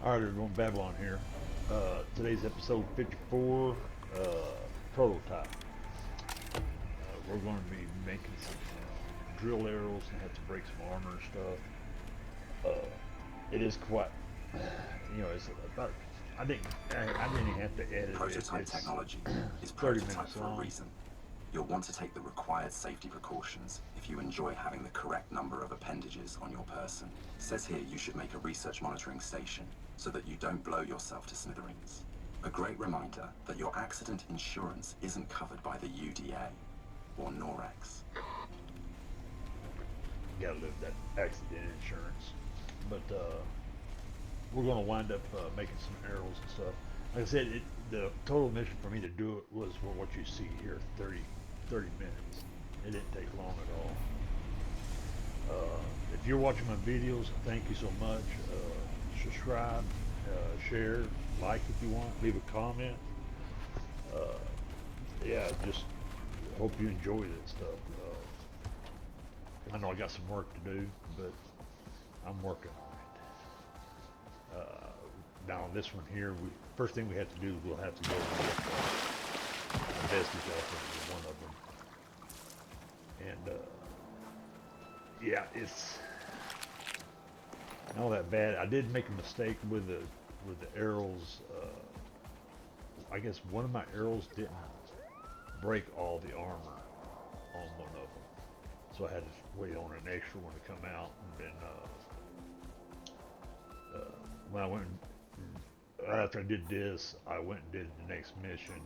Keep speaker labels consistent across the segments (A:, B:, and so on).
A: Alright everyone, Babylon here. Today's episode 54, prototype. We're going to be making some drill arrows and have to break some armor and stuff. It is quite, it's about, I didn't have to edit it.
B: Prototype
A: It's
B: technology is
A: 30
B: prototype
A: minutes
B: for a
A: long.
B: reason. You'll want to take the required safety precautions if you enjoy having the correct number of appendages on your person. It says here you should make a research monitoring station so that you don't blow yourself to smithereens. A great reminder that your accident insurance isn't covered by the UDA or NOREX.
A: Gotta live that accident insurance. But we're going to wind up making some arrows and stuff. Like I said, the total mission for me to do it was what you see here, 30 minutes. It didn't take long at all. If you're watching my videos, thank you so much. Subscribe, share, like if you want, leave a comment. Yeah, just hope you enjoy this stuff. I know I got some work to do, but I'm working on it. Now on this one here, first thing we have to do is we'll have to go and get the vestige off of one of them. And yeah, it's not that bad. I did make a mistake with the arrows. I guess one of my arrows didn't break all the armor on one of them, so I had to wait on an extra one to come out. And then when I went after I did this, I went and did the next mission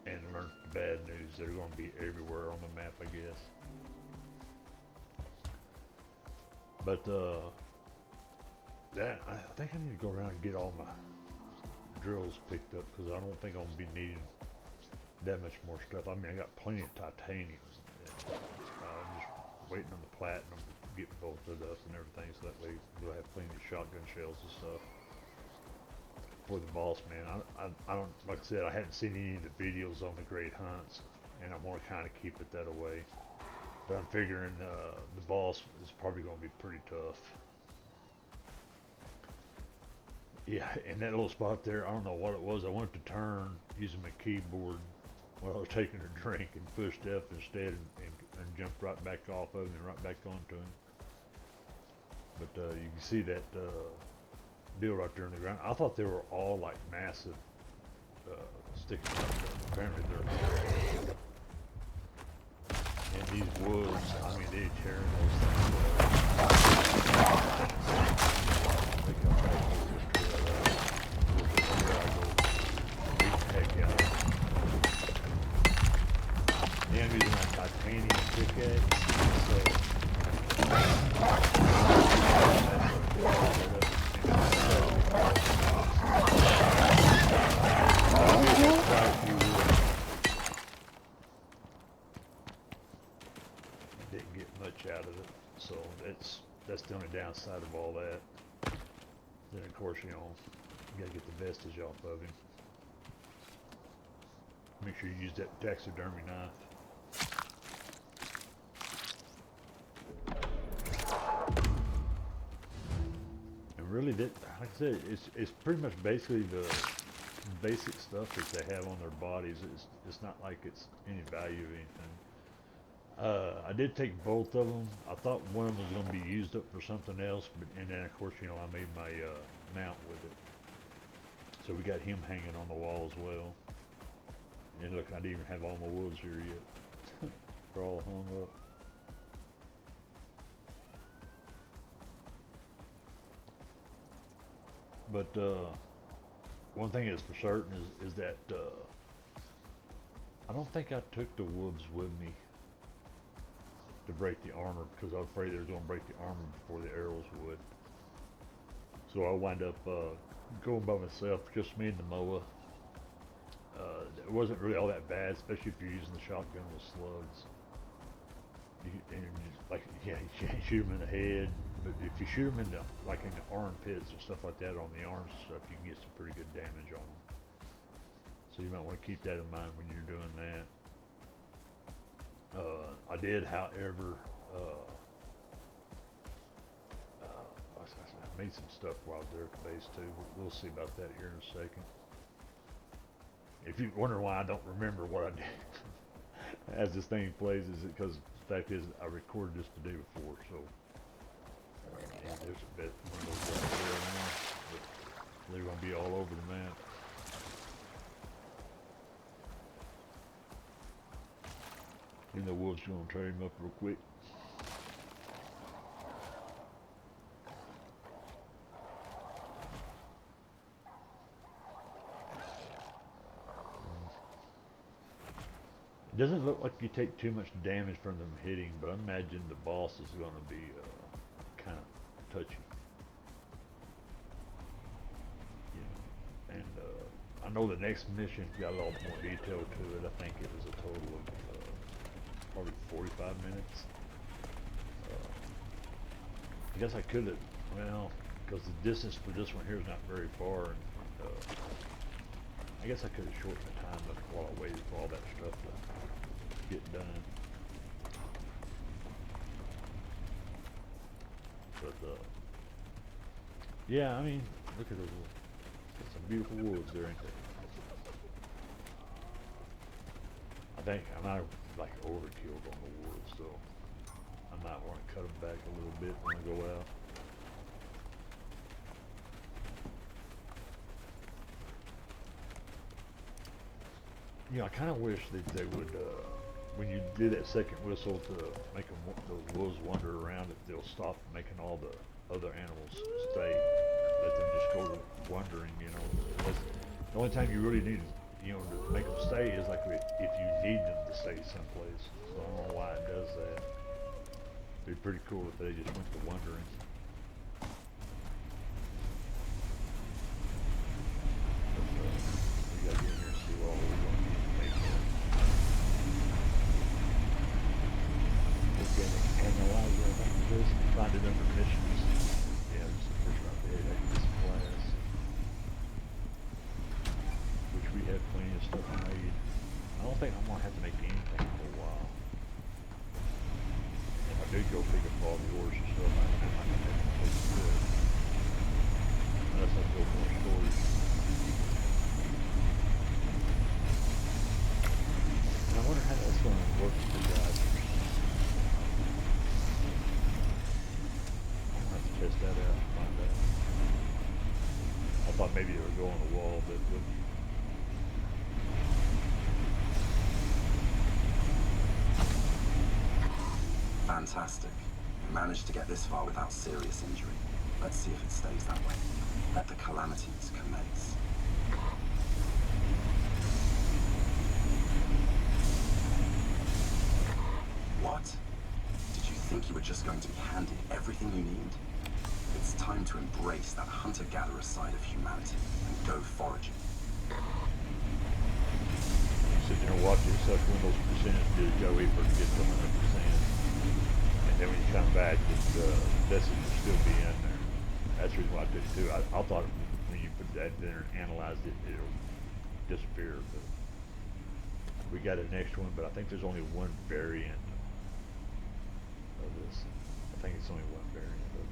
A: and learned the bad news. They're going to be everywhere on the map, I guess. But that I think I need to go around and get all my drills picked up because I don't think I'm gonna be needing that much more stuff. I mean, I got plenty of titanium. And, I'm just waiting on the platinum to get bolted up and everything, so that way we'll have plenty of shotgun shells and stuff for the boss man. I don't, like I said, I hadn't seen any of the videos on the Great Hunts, and I want to kind of keep it that away. But I'm figuring the boss is probably going to be pretty tough. Yeah, and that little spot there, I don't know what it was. I went to turn using my keyboard while I was taking a drink and pushed F instead and jumped right back off of him and right back onto him. But you can see that deal right there in the ground. I thought they were all like massive sticking up there. Apparently they're. And these woods, I mean, they tearing those things up. They come back with this trail out. Beat the heck out. Yeah, I'm using my titanium pickaxe. So didn't get much out of it, so that's the only downside of all that. Then of course, you gotta get the vestige off of him. Make sure you use that taxidermy knife. And really, that, like I said, it's pretty much basically the basic stuff that they have on their bodies. It's not like it's any value or anything. I did take both of them. I thought one of them was going to be used up for something else, but and then of course I made my mount with it. So we got him hanging on the wall as well. And look, I didn't even have all my woods here yet. They're all hung up. But one thing is for certain is that I don't think I took the woods with me to break the armor because I was afraid they were going to break the armor before the arrows would. So I wind up going by myself, just me and the MOA. It wasn't really all that bad, especially if you're using the shotgun with slugs. You can't shoot them in the head, but if you shoot them in the armpits and stuff like that, on the arms and stuff, you can get some pretty good damage on them. So you might want to keep that in mind when you're doing that. I did, however, made some stuff while I was there at the base too. We'll see about that here in a second. If you wonder why I don't remember what I did as this thing plays, is it because the fact is I recorded this the day before, so and there's a bit one of those right there now, but they're gonna be all over the map. In the woods, gonna tear him up real quick. It doesn't look like you take too much damage from them hitting, but I imagine the boss is going to be kind of touchy. Yeah. And I know the next mission's got a lot more detail to it. I think it was a total of probably 45 minutes. I guess I could have, well, because the distance for this one here is not very far, and I guess I could have shortened the time up while I waited for all that stuff to get done. But yeah, I mean, look at those. Got some beautiful woods there, ain't there? I think I might have like overkilled on the woods, so I might want to cut them back a little bit when I go out. You know, I kind of wish that they would, when you do that second whistle to make them, those wolves wander around, if they'll stop making all the other animals stay. Let them just go wandering, you know. That's the only time you really need, you know, to make them stay is like if you need them to stay someplace. So I don't know why it does that. It'd be pretty cool if they just went to wandering. We gotta get in here and see what all we're going to make there. Okay, analyze it, I think it is. Find it under missions. Yeah, this is the first round of this class. Which we have plenty of stuff made. I don't think I'm going to have to make anything for a while. If I did go pick up all the ores and stuff, I might not have to take it good. Unless I build more storage. I wonder how that's going to work with the guys. I'll have to test that out and find out. I thought maybe it would go on the wall, but it wouldn't.
B: Fantastic. You managed to get this far without serious injury. Let's see if it stays that way. Let the calamities commence. What? Did you think you were just going to be handed everything you need? It's time to embrace that hunter-gatherer side of humanity and go foraging.
A: Sit there and watch it, such one of those percentages, you gotta wait for it to get to 100%. And then when you come back, the message will still be in there. That's the reason why I did it too. I thought when you put that in there and analyzed it, it'll disappear. But we got a next one, but I think there's only one variant of this. I think it's only one variant of it.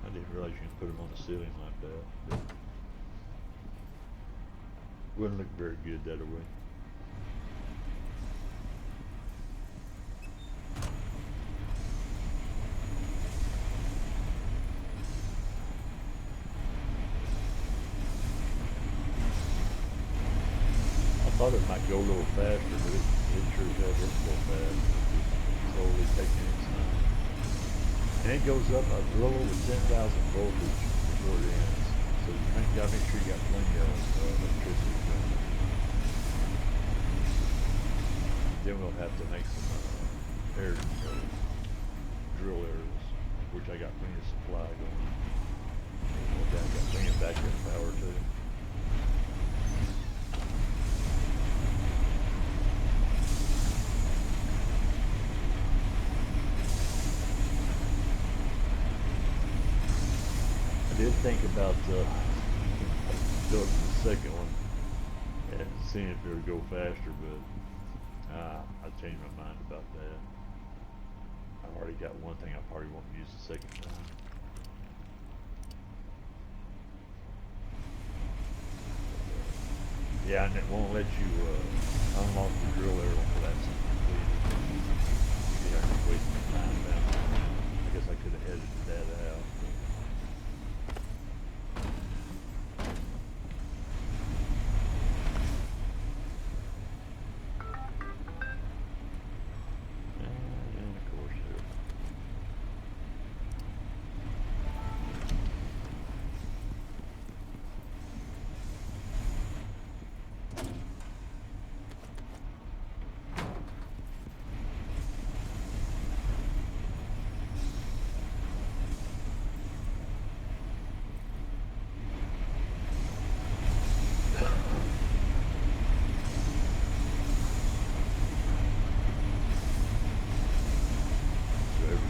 A: I didn't realize you can put them on the ceiling like that. Wouldn't look very good that way. I thought it might go a little faster, but it sure as hell didn't go fast. It's slowly taking its time. And it goes up a little over 10,000 voltage before it ends. So you gotta make sure you got plenty of electricity. Then we'll have to make some air drill areas, which I got plenty of supply going. I got plenty of backup power too. did think about building the second one and seeing if it would go faster, but I changed my mind about that. I've already got one thing I probably won't use the second time. Yeah, and it won't let you unlock the drill area until that's completed. Yeah, I'm wasting my time down there. I guess I could have edited that out. And of course, there.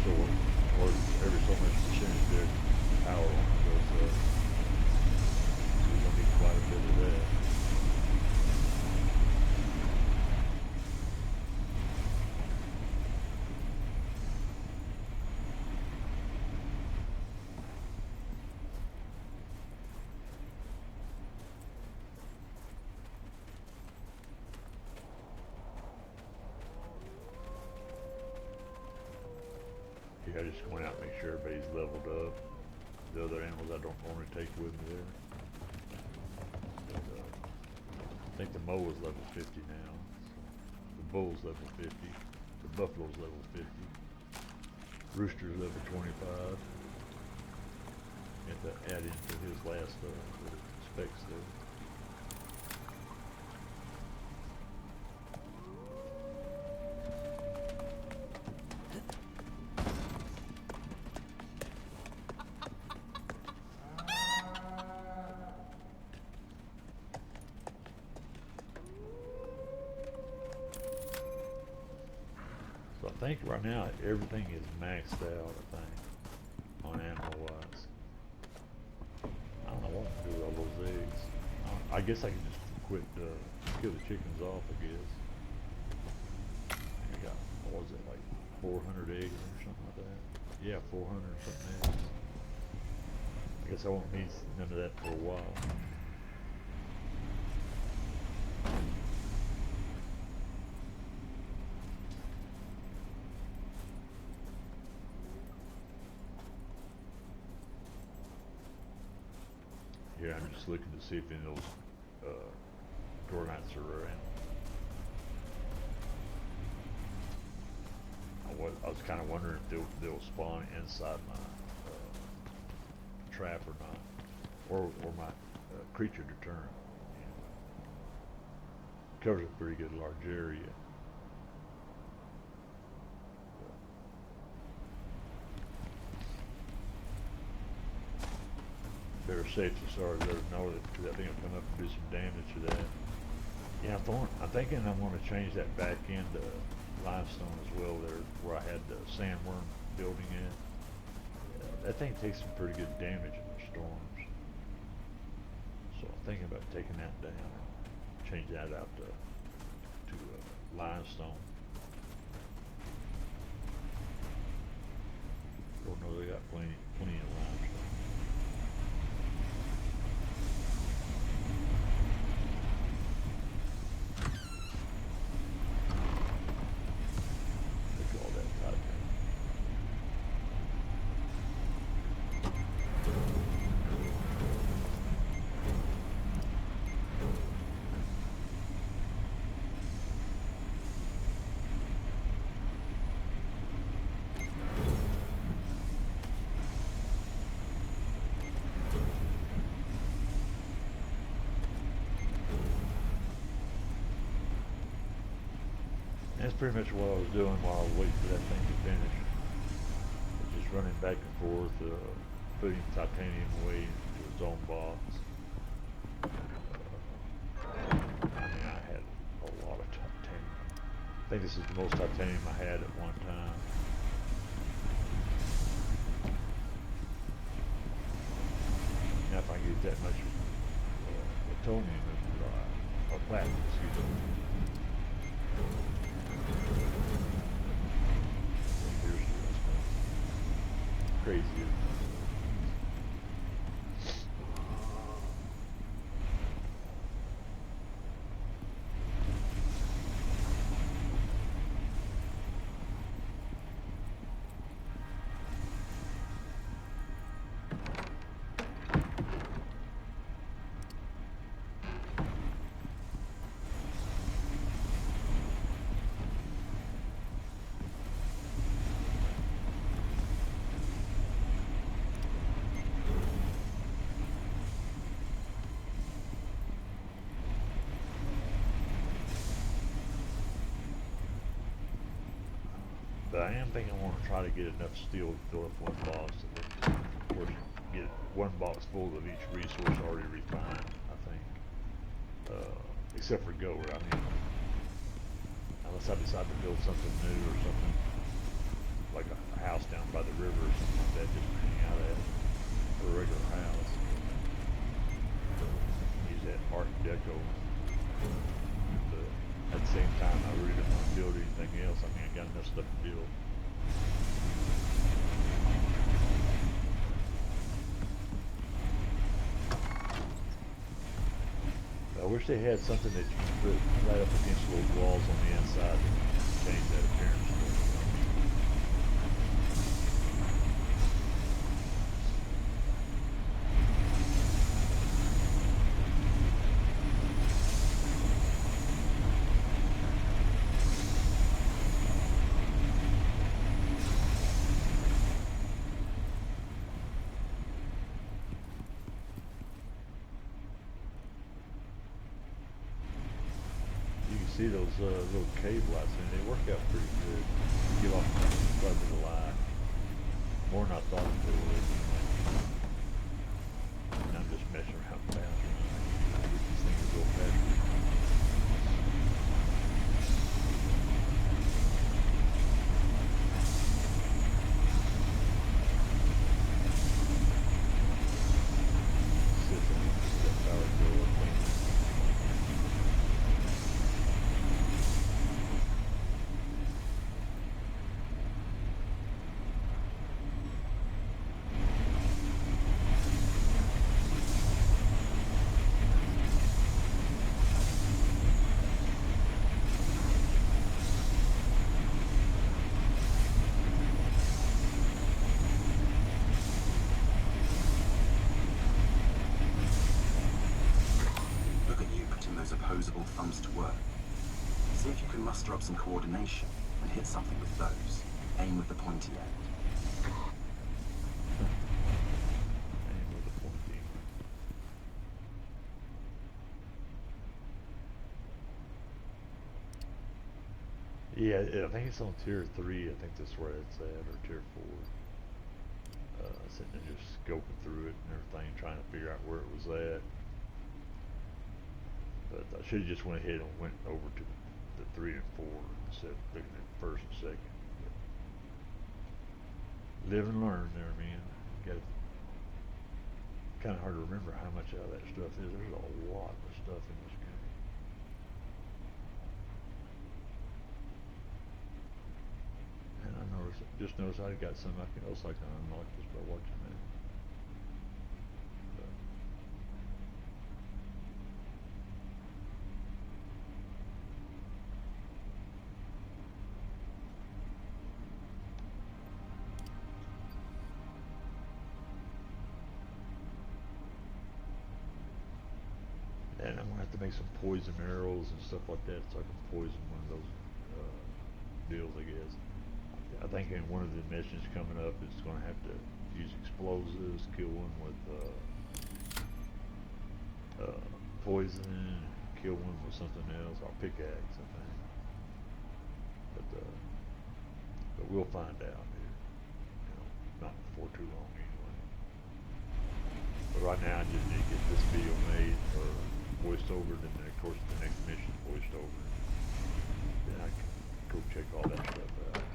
A: So every so much percentage there, power on it goes up. So you're gonna need quite a bit of that. Yeah, I just went out and make sure everybody's leveled up. The other animals I don't normally take with me there. But, I think the moa is level 50 now. The bull's level 50. The buffalo's level 50. Rooster's level 25. Had to add into his last specs there. So I think right now everything is maxed out, I think, on animal wise. I don't know what to do with all those eggs. I guess I can just quit, kill the chickens off, I guess. I got, what was it, like 400 eggs or something like that? Yeah, 400 something eggs. I guess I won't need none of that for a while. Yeah, I'm just looking to see if any of those termites are around. I was kind of wondering if they'll spawn inside my trap or not, or my creature deterrent. Covers a pretty good large area. They're safe as far as they know that, because I think it'll come up and do some damage to that. Yeah, I'm thinking I'm going to change that back into limestone as well there, where I had the sandworm building in. That thing takes some pretty good damage in the storms. So I'm thinking about taking that down and change that out to limestone. Lord knows they got plenty of limestone. That's pretty much what I was doing while I was waiting for that thing to finish. Just running back and forth, putting titanium away into its own box. I mean, I had a lot of titanium. I think this is the most titanium I had at one time. get that much plutonium or platinum, excuse me. Here's crazy. But I am thinking I want to try to get enough steel to fill up one box, and then, of course, get one box full of each resource already refined, I think. Except for gold, I mean, unless I decide to build something new or something, like a house down by the river or something like that, just to hang out at, or a regular house. Use that Art Deco. But at the same time, I really don't want to build anything else. I mean, I got enough stuff to build. I wish they had something that you can put right up against those walls on the inside to change that appearance. See those little cave lights, and they work out pretty good. Give off quite a bit of light. More than I thought they would. And I'm just messing around faster. I get these things to go faster.
B: Opposable thumbs to work. See if you can muster up some coordination and hit something with those. Aim with the pointy end.
A: Aim with the pointy. Yeah, I think it's on tier 3. I think that's where it's at, or tier 4. Sitting there just scoping through it and everything, trying to figure out where it was at. But I should have just went ahead and went over to the 3 and 4 instead of looking at first and second. But live and learn there, man. Got kind of hard to remember how much of that stuff is. There's a lot of stuff in this game. And I just noticed I got something else I can unlock just by watching that. And I'm gonna have to make some poison arrows and stuff like that, so I can poison one of those deals, I guess. I think in one of the missions coming up, it's gonna have to use explosives, kill one with poison, kill one with something else, or pickaxe, I think. But we'll find out here. You know, not before too long anyway. But right now, I just need to get this video made or voiced over, then of course the next mission voiced over. Then I can go check all that stuff out.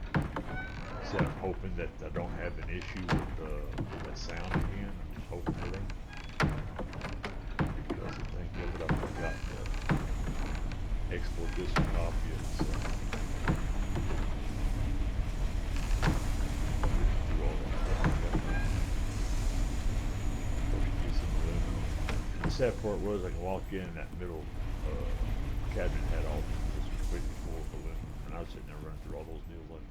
A: So I'm hoping that I don't have an issue with that sound again. I'm just hoping it ain't. Yeah, but I forgot to export this copy of it. So do all that stuff. Get some aluminum. The sad part was I can walk in and that middle cabinet had all this completely full of aluminum, and I was sitting there running through all those deals like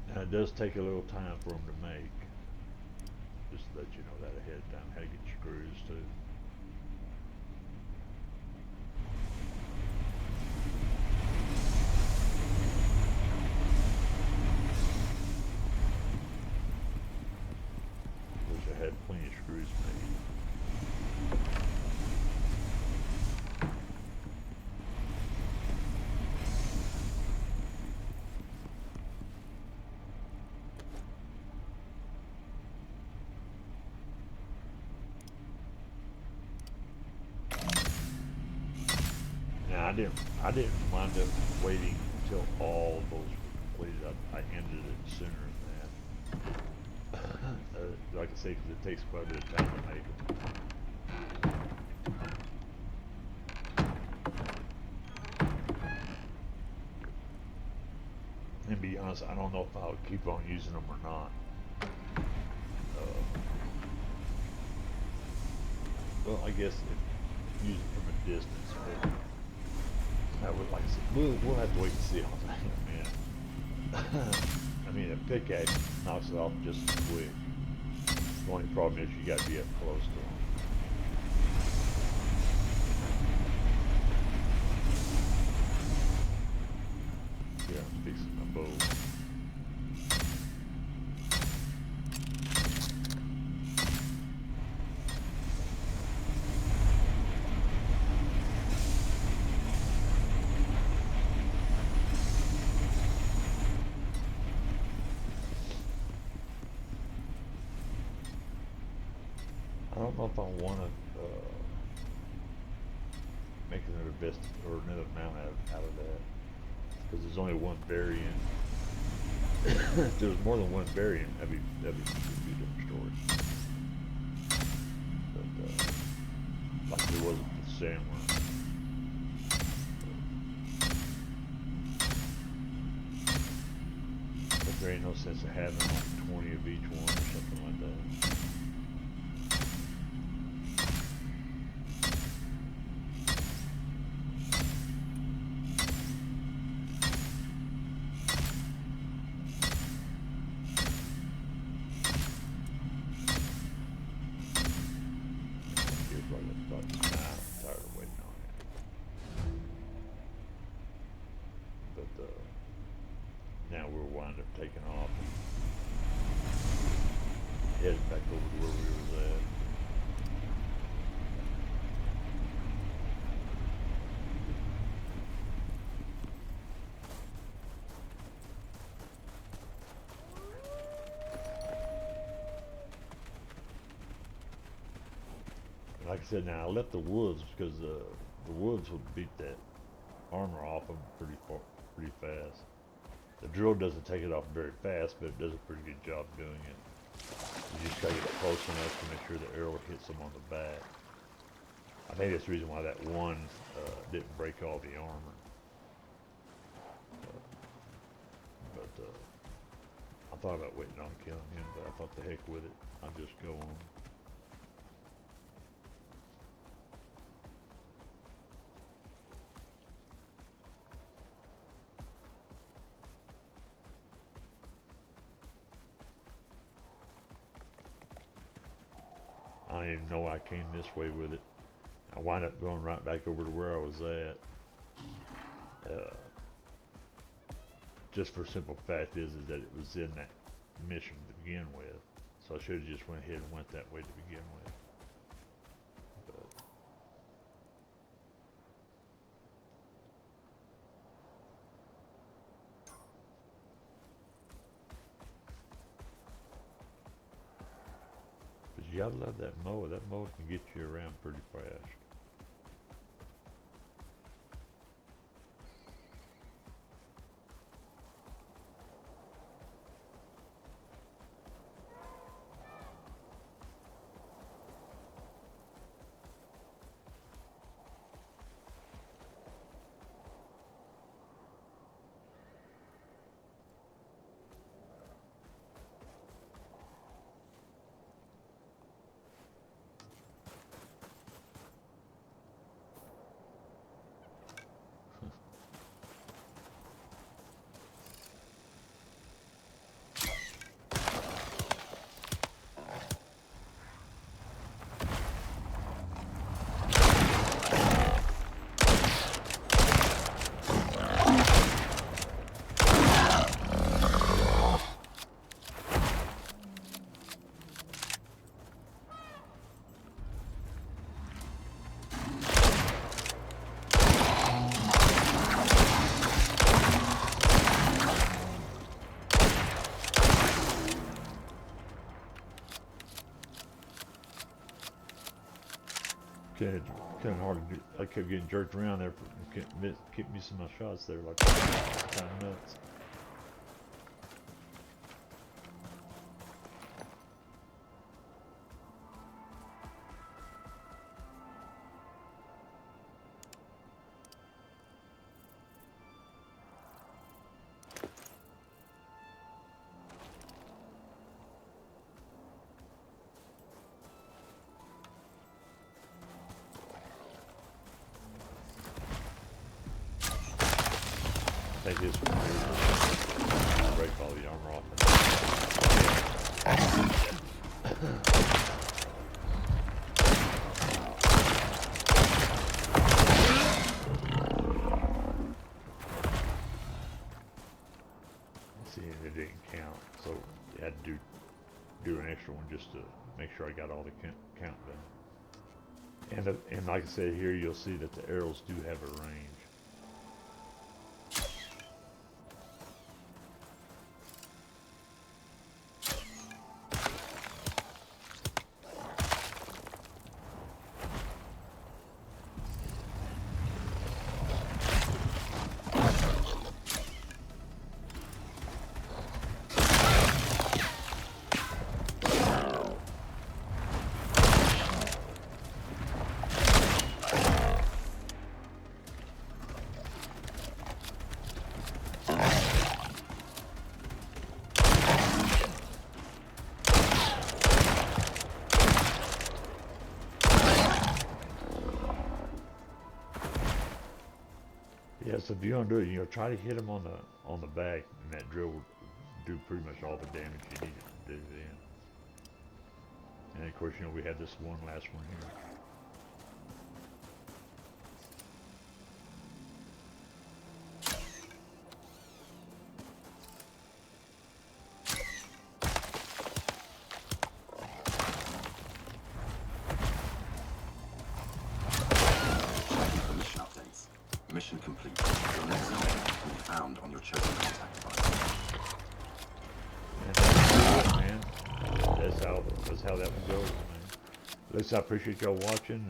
A: that. Now it does take a little time for them to make. Just to let you know that ahead of time, how to get your screws too. Wish I had plenty of screws made. Now I didn't wind up waiting until all of those were completed. I ended it sooner than that. Like I say, because it takes quite a bit of time to make them. And be honest, I don't know if I'll keep on using them or not. Well, I guess if use it from a distance, but I would like to see. We'll have to wait and see on that, man. I mean, a pickaxe knocks it off just as quick. The only problem is you got to be up close to them. Yeah, I'm fixing my bow. I don't know if I want to make another vest or another mount out of that, because there's only one variant. If there was more than one variant, that'd be a different story. But like there wasn't the samurai. But there ain't no sense of having like 20 of each one or something like that. Now we'll wind up taking off and heading back over to where we was at. And like I said, now I left the woods because the woods would beat that armor off them pretty fast. The drill doesn't take it off very fast, but it does a pretty good job doing it. You just gotta get close enough to make sure the arrow hits them on the back. I think that's the reason why that one didn't break all the armor. But I thought about waiting on killing him, but I thought the heck with it. I'll just go on. I didn't even know I came this way with it. I wound up going right back over to where I was at. Just for simple fact is that it was in that mission to begin with. So I should have just went ahead and went that way to begin with. But you gotta love that mower. That mower can get you around pretty fast. Kind of hard to do. I kept getting jerked around there, kept missing my shots there, like kind of nuts. Take this one here. Break all the armor off. See, it didn't count, so you had to do an extra one just to make sure I got all the count done. And like I said, here you'll see that the arrows do have a range. Yeah, so if you don't do it, try to hit them on the back, and that drill will do pretty much all the damage you need it to do then. And of course, we had this last one here.
B: Mission complete. Your next contact can be found on your chosen contact device.
A: And that's it, man. That's how that one goes, man. Listen, I appreciate y'all watching.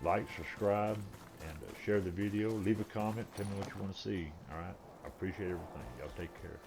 A: Like, subscribe, and share the video. Leave a comment. Tell me what you want to see. All right. I appreciate everything. Y'all take care.